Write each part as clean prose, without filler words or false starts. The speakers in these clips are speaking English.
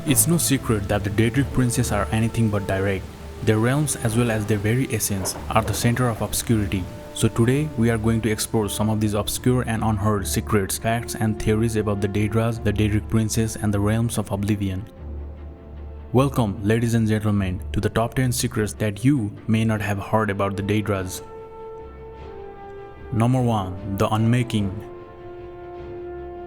It's no secret that the Daedric princes are anything but direct. Their realms as well as their very essence are the center of obscurity. So today we are going to explore some of these obscure and unheard secrets, facts and theories about the Daedras, the Daedric princes and the realms of oblivion. Welcome, ladies and gentlemen, to the top 10 secrets that you may not have heard about the Daedras. Number 1. The Unmaking.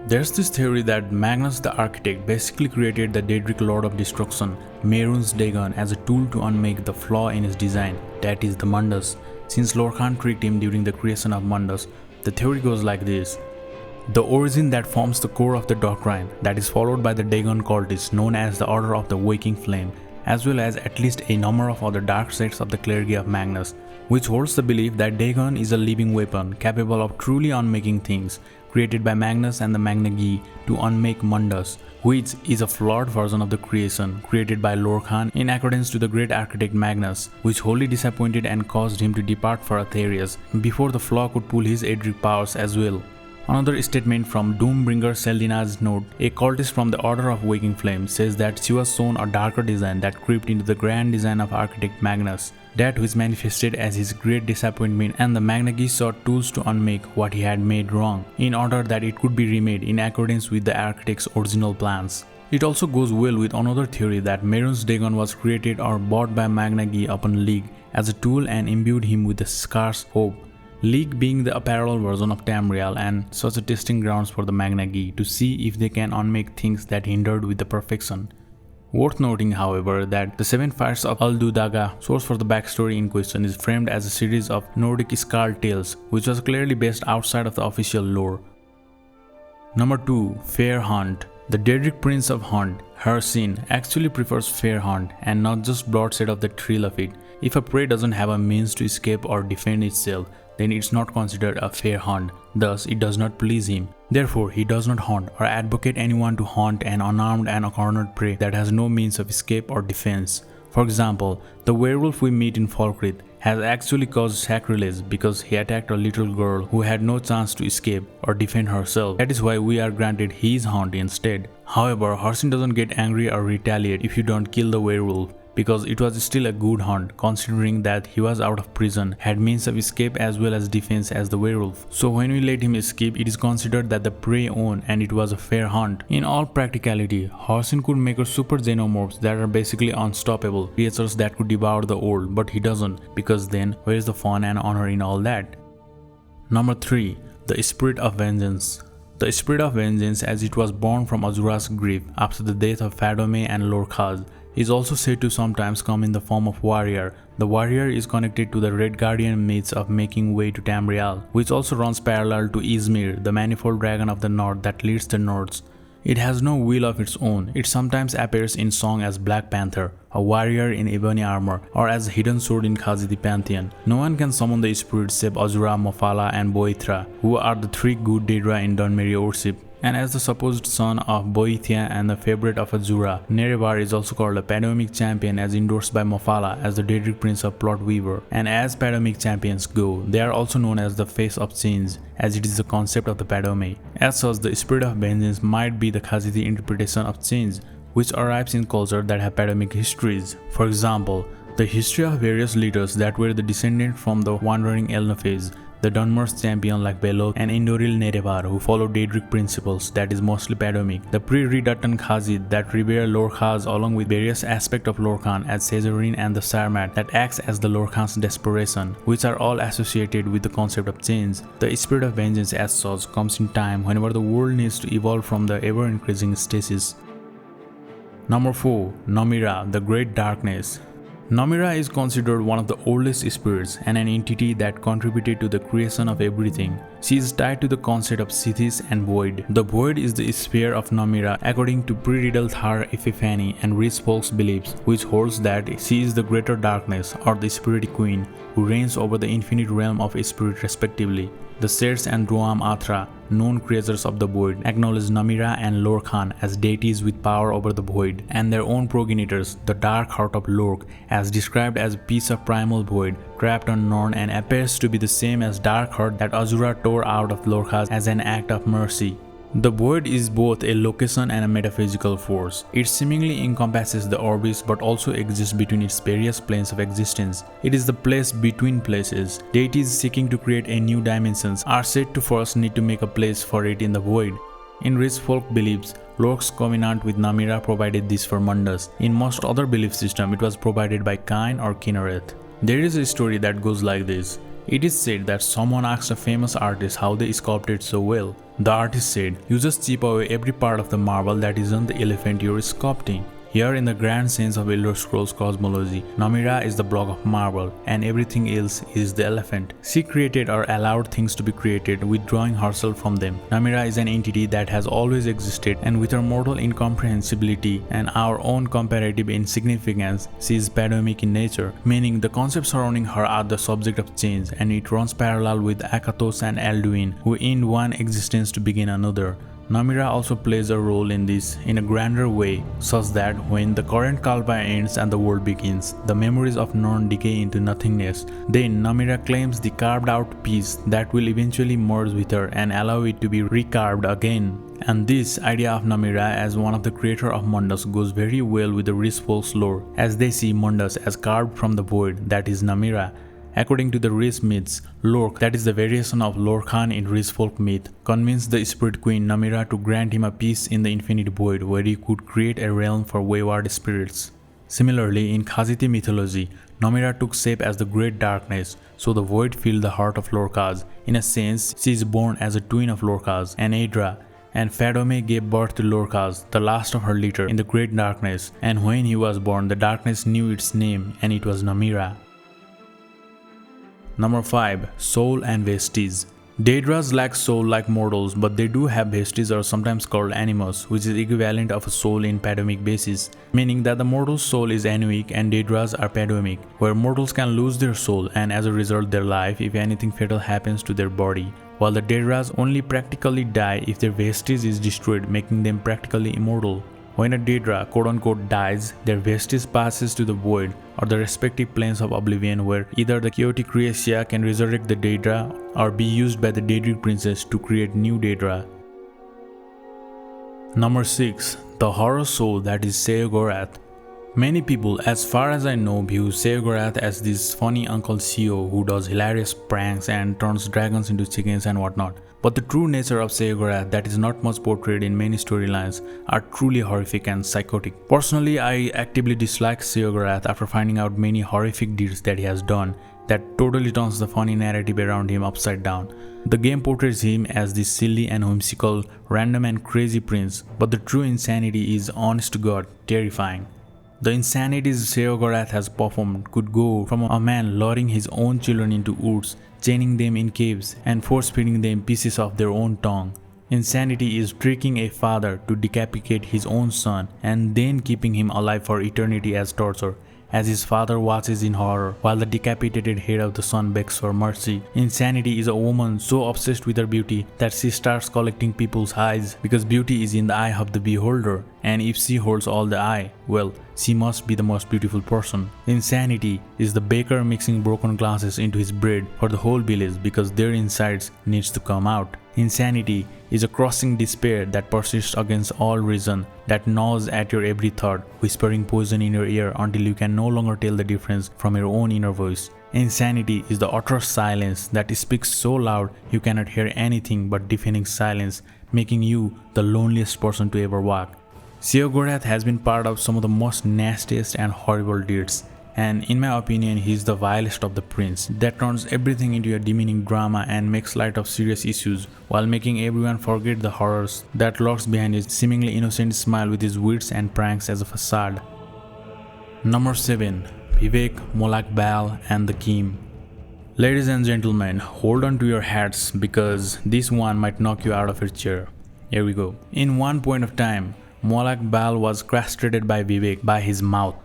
There's this theory that Magnus the Architect basically created the Daedric Lord of Destruction, Mehrunes Dagon, as a tool to unmake the flaw in his design, that is the Mundus. Since Lorkhan tricked him during the creation of Mundus, the theory goes like this. The origin that forms the core of the doctrine that is followed by the Dagon cultists known as the Order of the Waking Flame, as well as at least a number of other dark sects of the clergy of Magnus, which holds the belief that Dagon is a living weapon capable of truly unmaking things, created by Magnus and the Magnagi to unmake Mundus, which is a flawed version of the creation created by Lorkhan in accordance to the great architect Magnus, which wholly disappointed and caused him to depart for Aedras before the flaw could pull his Daedric powers as well. Another statement from Doombringer Seldina's note, a cultist from the Order of Waking Flame, says that she was shown a darker design that crept into the grand design of architect Magnus, that which manifested as his great disappointment, and the Magnagi sought tools to unmake what he had made wrong, in order that it could be remade in accordance with the architect's original plans. It also goes well with another theory that Mehrunes Dagon was created or bought by Magnagi upon League as a tool and imbued him with a scarce hope. League being the apparel version of Tamriel and such a testing grounds for the Magnagi to see if they can unmake things that hindered with the perfection. Worth noting, however, that the Seven Fires of Alduin, source for the backstory in question, is framed as a series of Nordic Skald tales, which was clearly based outside of the official lore. Number 2. Fair Hunt. The Daedric Prince of Hunt, Hircin, actually prefers fair hunt and not just bloodshed of the thrill of it. If a prey doesn't have a means to escape or defend itself, then it's not considered a fair hunt, thus it does not please him. Therefore, he does not hunt or advocate anyone to hunt an unarmed and cornered prey that has no means of escape or defense. For example, the werewolf we meet in Falkreath has actually caused sacrilege because he attacked a little girl who had no chance to escape or defend herself. That is why we are granted his hunt instead. However, Hircin doesn't get angry or retaliate if you don't kill the werewolf, because it was still a good hunt considering that he was out of prison, had means of escape as well as defense as the werewolf. So when we let him escape, it is considered that the prey won and it was a fair hunt. In all practicality, Hircin could make a super xenomorphs that are basically unstoppable, creatures that could devour the world, but he doesn't, because then where is the fun and honor in all that? Number 3. The Spirit of Vengeance. The Spirit of Vengeance, as it was born from Azura's grief after the death of Fadome and Lorkhaz, is also said to sometimes come in the form of warrior. The warrior is connected to the Red Guardian myths of making way to Tamriel, which also runs parallel to Ysmir, the manifold dragon of the north that leads the Nords. It has no will of its own. It sometimes appears in song as Black Panther, a warrior in ebony armor, or as a hidden sword in Khazi the Pantheon. No one can summon the spirit save Azura, Mofala and Boethra, who are the three good Daedra in Dunmeri worship. And as the supposed son of Boethia and the favorite of Azura, Nerevar is also called a Padomic champion as endorsed by Mofala as the Daedric Prince of Plot Weaver. And as Padomic champions go, they are also known as the Face of Change, as it is the concept of the Padome. As such, the Spirit of Vengeance might be the Khaziti interpretation of change, which arrives in culture that have Padomic histories. For example, the history of various leaders that were the descendants from the wandering Elnafes, the Dunmer's champion like Belloc and Indoril Nerevar who follow Daedric principles that is mostly Padomic, the pre-Redutton Khazid that revere Lorkhaz along with various aspects of Lorkhan as Sezorin and the Sarmat that acts as the Lorkhan's desperation, which are all associated with the concept of change. The Spirit of Vengeance as such comes in time whenever the world needs to evolve from the ever-increasing stasis. Number 4. Namira, the Great Darkness. Namira is considered one of the oldest spirits and an entity that contributed to the creation of everything. She is tied to the concept of Sithis and Void. The Void is the sphere of Namira according to pre-riddle Thar Epiphany and rich folks' beliefs, which holds that she is the greater darkness or the spirit queen who reigns over the infinite realm of spirit respectively. The Sers and Droam Athra, known creatures of the Void, acknowledge Namira and Lorkhan as deities with power over the Void, and their own progenitors, the Dark Heart of Lork, as described as a piece of primal Void trapped on Norn and appears to be the same as Dark Heart that Azura tore out of Lorkhaz as an act of mercy. The void is both a location and a metaphysical force. It seemingly encompasses the orbis but also exists between its various planes of existence. It is the place between places. Deities seeking to create a new dimensions are said to first need to make a place for it in the void. In rich folk beliefs, Lork's covenant with Namira provided this for Mundus. In most other belief systems, it was provided by Cain or Kinnereth. There is a story that goes like this. It is said that someone asked a famous artist how they sculpted so well. The artist said, "You just chip away every part of the marble that isn't the elephant you're sculpting." Here in the grand sense of Elderscrolls cosmology, Namira is the block of marble and everything else is the elephant. She created or allowed things to be created, withdrawing herself from them. Namira is an entity that has always existed, and with her mortal incomprehensibility and our own comparative insignificance, she is padomic in nature, meaning the concepts surrounding her are the subject of change, and it runs parallel with Akatos and Alduin, who end one existence to begin another. Namira also plays a role in this in a grander way, such that when the current Kalpa ends and the world begins, the memories of none decay into nothingness. Then Namira claims the carved out piece that will eventually merge with her and allow it to be recarved again. And this idea of Namira as one of the creator of Mundus goes very well with the rich folks' lore, as they see Mundus as carved from the void that is Namira. According to the Rish myths, Lork, that is the variation of Lorkhan in Rish folk myth, convinced the Spirit Queen Namira to grant him a piece in the infinite void where he could create a realm for wayward spirits. Similarly, in Khaziti mythology, Namira took shape as the great Darknes, so the void filled the heart of Lorkhaz. In a sense, she is born as a twin of Lorkhaz, an Aedra, and Fadome gave birth to Lorkhaz, the last of her litter, in the great darkness, and when he was born, the darkness knew its name, and it was Namira. Number 5. Soul and Vestige. Daedras lack soul like mortals, but they do have vestige, or sometimes called animus, which is equivalent of a soul in padomic basis, meaning that the mortal's soul is anuic and Daedras are padomic, where mortals can lose their soul and as a result their life if anything fatal happens to their body, while the Daedras only practically die if their vestige is destroyed, making them practically immortal. When a Daedra quote-unquote dies, their vestige passes to the void or the respective planes of oblivion, where either the chaotic Creatia can resurrect the Daedra or be used by the Daedric princess to create new Daedra. Number 6. The horror soul that is Sheogorath. Many people, as far as I know, view Sheogorath as this funny Uncle Sheo who does hilarious pranks and turns dragons into chickens and whatnot. But the true nature of Sheogorath that is not much portrayed in many storylines are truly horrific and psychotic. Personally, I actively dislike Sheogorath after finding out many horrific deeds that he has done that totally turns the funny narrative around him upside down. The game portrays him as this silly and whimsical, random and crazy prince, but the true insanity is, honest to God, terrifying. The insanities Sheogorath has performed could go from a man luring his own children into woods, chaining them in caves, and force-feeding them pieces of their own tongue. Insanity is tricking a father to decapitate his own son and then keeping him alive for eternity as torture, as his father watches in horror while the decapitated head of the son begs for mercy. Insanity is a woman so obsessed with her beauty that she starts collecting people's eyes, because beauty is in the eye of the beholder, and if she holds all the eye, well, she must be the most beautiful person. Insanity is the baker mixing broken glasses into his bread for the whole village because their insides needs to come out. Insanity is a crushing despair that persists against all reason, that gnaws at your every thought, whispering poison in your ear until you can no longer tell the difference from your own inner voice. Insanity is the utter silence that speaks so loud you cannot hear anything but deafening silence, making you the loneliest person to ever walk. Sheogorath has been part of some of the most nastiest and horrible deeds, and in my opinion he is the vilest of the prince that turns everything into a demeaning drama and makes light of serious issues while making everyone forget the horrors that lurks behind his seemingly innocent smile with his wits and pranks as a facade. Number 7. Vivec, Molag Bal and the CHIM. Ladies and gentlemen, hold on to your hats because this one might knock you out of your chair. Here we go. In one point of time, Molag Bal was castrated by Vivec by his mouth.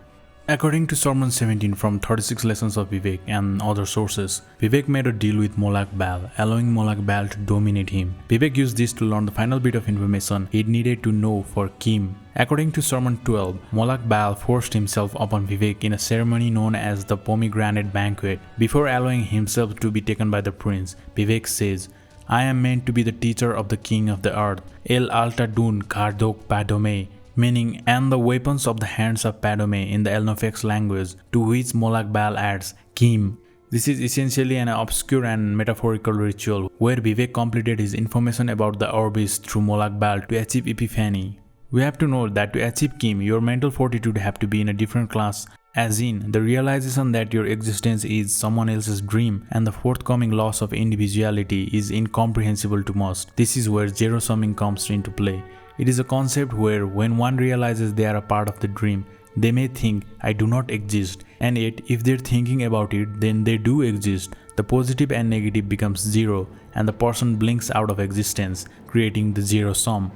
According to Sermon 17 from 36 Lessons of Vivec and other sources, Vivec made a deal with Molag Bal, allowing Molag Bal to dominate him. Vivec used this to learn the final bit of information he needed to know for CHIM. According to Sermon 12, Molag Bal forced himself upon Vivec in a ceremony known as the Pomegranate Banquet. Before allowing himself to be taken by the prince, Vivec says, I am meant to be the teacher of the king of the earth, El Alta Dun Kardok Padome, meaning and the weapons of the hands of Padome in the Elnofex language, to which Molag Bal adds CHIM. This is essentially an obscure and metaphorical ritual where Vivec completed his information about the orbis through Molag Bal to achieve epiphany. We have to note that to achieve CHIM, your mental fortitude have to be in a different class, as in the realization that your existence is someone else's dream and the forthcoming loss of individuality is incomprehensible to most. This is where zero summing comes into play. It is a concept where when one realizes they are a part of the dream, they may think, I do not exist, and yet if they're thinking about it, then they do exist. The positive and negative becomes zero and the person blinks out of existence, creating the zero sum.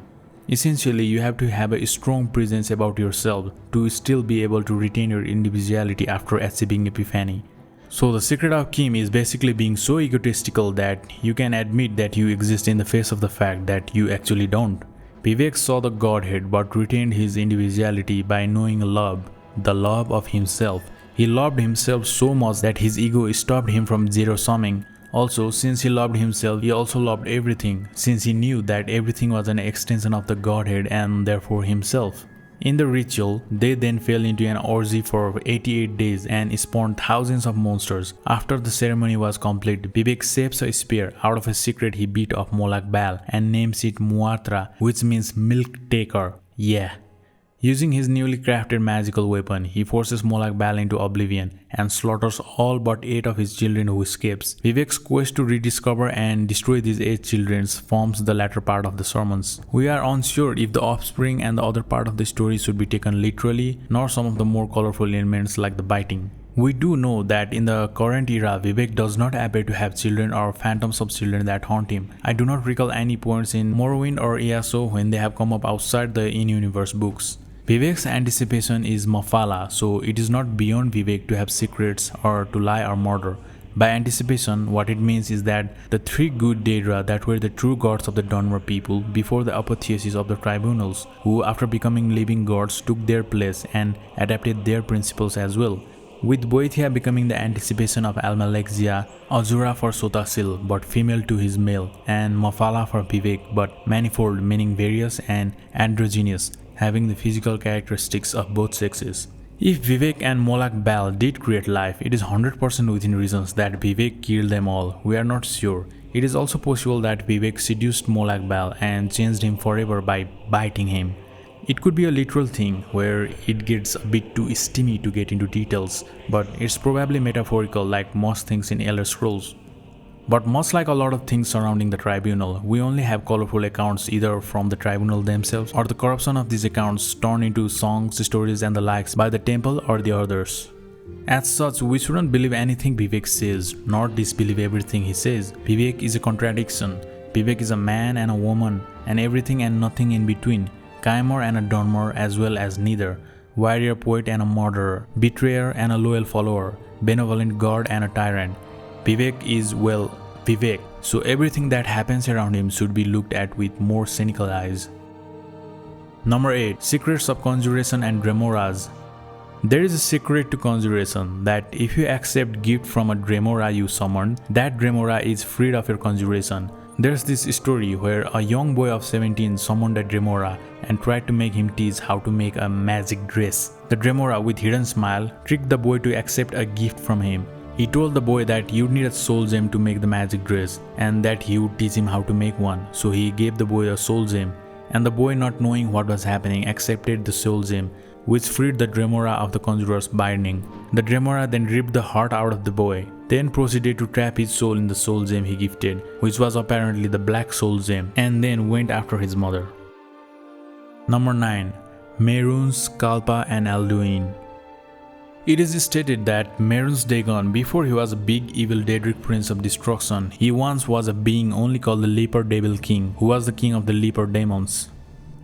Essentially, you have to have a strong presence about yourself to still be able to retain your individuality after achieving epiphany. So the secret of CHIM is basically being so egotistical that you can admit that you exist in the face of the fact that you actually don't. Vivec saw the Godhead but retained his individuality by knowing love, the love of himself. He loved himself so much that his ego stopped him from zero summing. Also, since he loved himself, he also loved everything, since he knew that everything was an extension of the Godhead and therefore himself. In the ritual, they then fell into an orgy for 88 days and spawned thousands of monsters. After the ceremony was complete, Vivec shapes a spear out of a secret he beat of Molag Bal and names it Muartra, which means milk taker. Yeah. Using his newly crafted magical weapon, he forces Molag Bal into oblivion and slaughters all but 8 of his children who escapes. Vivec's quest to rediscover and destroy these 8 children forms the latter part of the sermons. We are unsure if the offspring and the other part of the story should be taken literally, nor some of the more colorful elements like the biting. We do know that in the current era, Vivec does not appear to have children or phantoms of children that haunt him. I do not recall any points in Morrowind or ESO when they have come up outside the in-universe books. Vivec's anticipation is Mafala, so it is not beyond Vivec to have secrets or to lie or murder. By anticipation, what it means is that the 3 good Daedra that were the true gods of the Dunmer people before the apotheosis of the tribunals, who after becoming living gods took their place and adapted their principles as well. With Boethia becoming the anticipation of Almalexia, Azura for Sotasil but female to his male, and Mafala for Vivec but manifold meaning various and androgynous, having the physical characteristics of both sexes. If Vivec and Molag Bal did create life, it is 100% within reasons that Vivec killed them all. We are not sure. It is also possible that Vivec seduced Molag Bal and changed him forever by biting him. It could be a literal thing where it gets a bit too steamy to get into details, but it's probably metaphorical like most things in Elderscrolls. But much like a lot of things surrounding the tribunal, we only have colorful accounts either from the tribunal themselves or the corruption of these accounts turned into songs, stories and the likes by the temple or the others. As such, we shouldn't believe anything Vivec says, nor disbelieve everything he says. Vivec is a contradiction. Vivec is a man and a woman, and everything and nothing in between. Kaimor and a Dunmer as well as neither. Warrior poet and a murderer. Betrayer and a loyal follower. Benevolent god and a tyrant. Vivec is, well, Vivec, so everything that happens around him should be looked at with more cynical eyes. Number 8. Secrets of Conjuration and Dremoras. There is a secret to Conjuration that if you accept gift from a Dremora you summoned, that Dremora is freed of your conjuration. There's this story where a young boy of 17 summoned a Dremora and tried to make him teach how to make a magic dress. The Dremora, with hidden smile, tricked the boy to accept a gift from him. He told the boy that you'd need a soul gem to make the magic dress and that he would teach him how to make one, so he gave the boy a soul gem, and the boy, not knowing what was happening, accepted the soul gem, which freed the Dremora of the conjurer's binding. The Dremora then ripped the heart out of the boy, then proceeded to trap his soul in the soul gem he gifted, which was apparently the black soul gem, and then went after his mother. Number 9. Mehrunes, Kalpa and Alduin. It is stated that Mehrunes Dagon, before he was a big evil Daedric prince of destruction, he once was a being only called the Leper Devil King, who was the king of the Leper demons.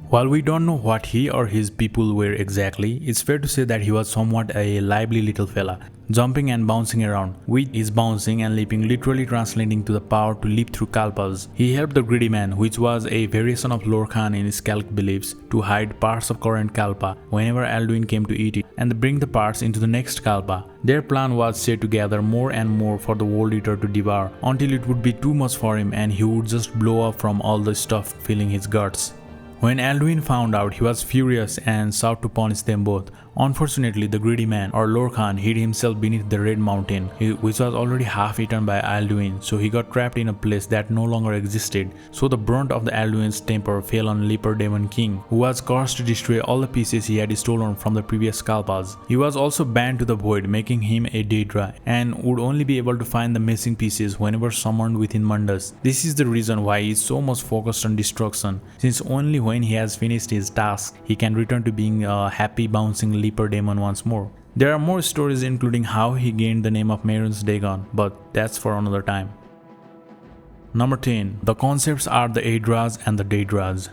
While we don't know what he or his people were exactly, it's fair to say that he was somewhat a lively little fella. jumping and bouncing around, with his bouncing and leaping literally translating to the power to leap through Kalpas. He helped the Greedy Man, which was a variation of Lorkhan in his Kalk beliefs, to hide parts of current Kalpa whenever Alduin came to eat it, and bring the parts into the next Kalpa. Their plan was set to gather more and more for the World Eater to devour, until it would be too much for him and he would just blow up from all the stuff filling his guts. When Alduin found out, he was furious and sought to punish them both. Unfortunately, the Greedy Man, or Lorkhan, hid himself beneath the Red Mountain, which was already half eaten by Alduin, so he got trapped in a place that no longer existed. So the brunt of the Alduin's temper fell on Leper Demon King, who was cursed to destroy all the pieces he had stolen from the previous Kalpas. He was also banned to the Void, making him a Daedra, and would only be able to find the missing pieces whenever summoned within Mundus. This is the reason why he is so much focused on destruction, since only when he has finished his task, he can return to being a happy bouncing Leper Demon once more. There are more stories including how he gained the name of Mehrunes Dagon, but that's for another time. Number 10. The concepts are the Aedras and the Daedras.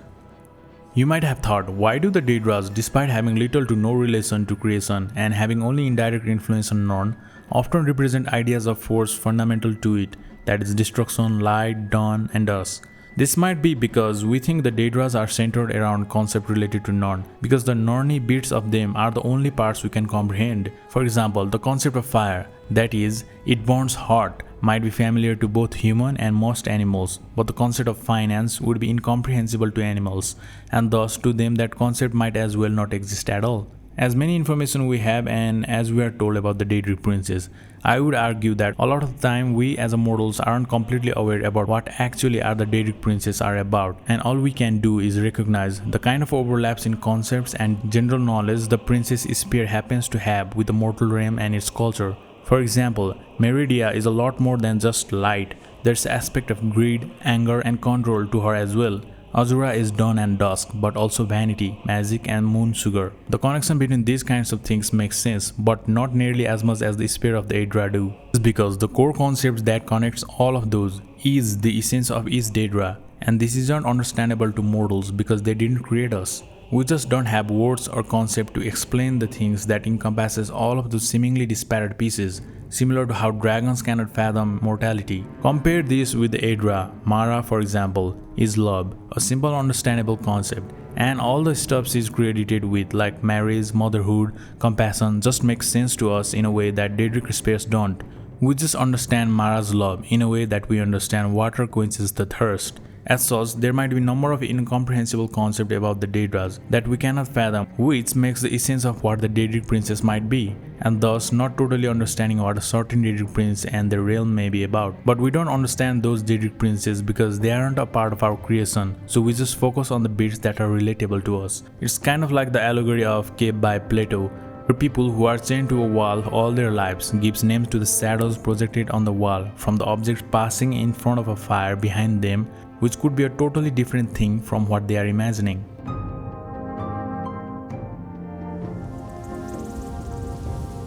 You might have thought, why do the Daedras, despite having little to no relation to creation and having only indirect influence on Norn, often represent ideas of force fundamental to it, that is destruction, light, dawn, and dusk? This might be because we think the Daedras are centered around concepts related to Norn, because the Norny bits of them are the only parts we can comprehend. For example, the concept of fire, that is, it burns hot, might be familiar to both human and most animals, but the concept of finance would be incomprehensible to animals, and thus to them that concept might as well not exist at all. As many information we have and as we are told about the Daedric princes, I would argue that a lot of the time we as mortals aren't completely aware about what actually are the Daedric princes are about, and all we can do is recognize the kind of overlaps in concepts and general knowledge the princess Spear happens to have with the mortal realm and its culture. For example, Meridia is a lot more than just light. There's an aspect of greed, anger and control to her as well. Azura is dawn and dusk, but also vanity, magic and moon sugar. The connection between these kinds of things makes sense, but not nearly as much as the Spirit of the Aedra do. This is because the core concept that connects all of those is the essence of each Daedra, and this isn't understandable to mortals because they didn't create us. We just don't have words or concept to explain the things that encompasses all of those seemingly disparate pieces, similar to how dragons cannot fathom mortality. Compare this with the Aedra. Mara, for example, is love, a simple understandable concept, and all the stuff she's credited with like marriage, motherhood, compassion just makes sense to us in a way that Daedric spheres don't. We just understand Mara's love in a way that we understand water quenches the thirst. As such, there might be a number of incomprehensible concepts about the Daedras that we cannot fathom, which makes the essence of what the Daedric princess might be, and thus not totally understanding what a certain Daedric prince and their realm may be about. But we don't understand those Daedric princes because they aren't a part of our creation, so we just focus on the bits that are relatable to us. It's kind of like the allegory of Cave by Plato, where people who are chained to a wall all their lives gives names to the shadows projected on the wall from the objects passing in front of a fire behind them, which could be a totally different thing from what they are imagining.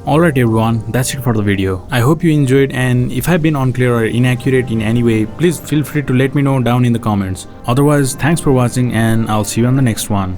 Alright everyone, that's it for the video. I hope you enjoyed, and if I've been unclear or inaccurate in any way, please feel free to let me know down in the comments. Otherwise, thanks for watching and I'll see you on the next one.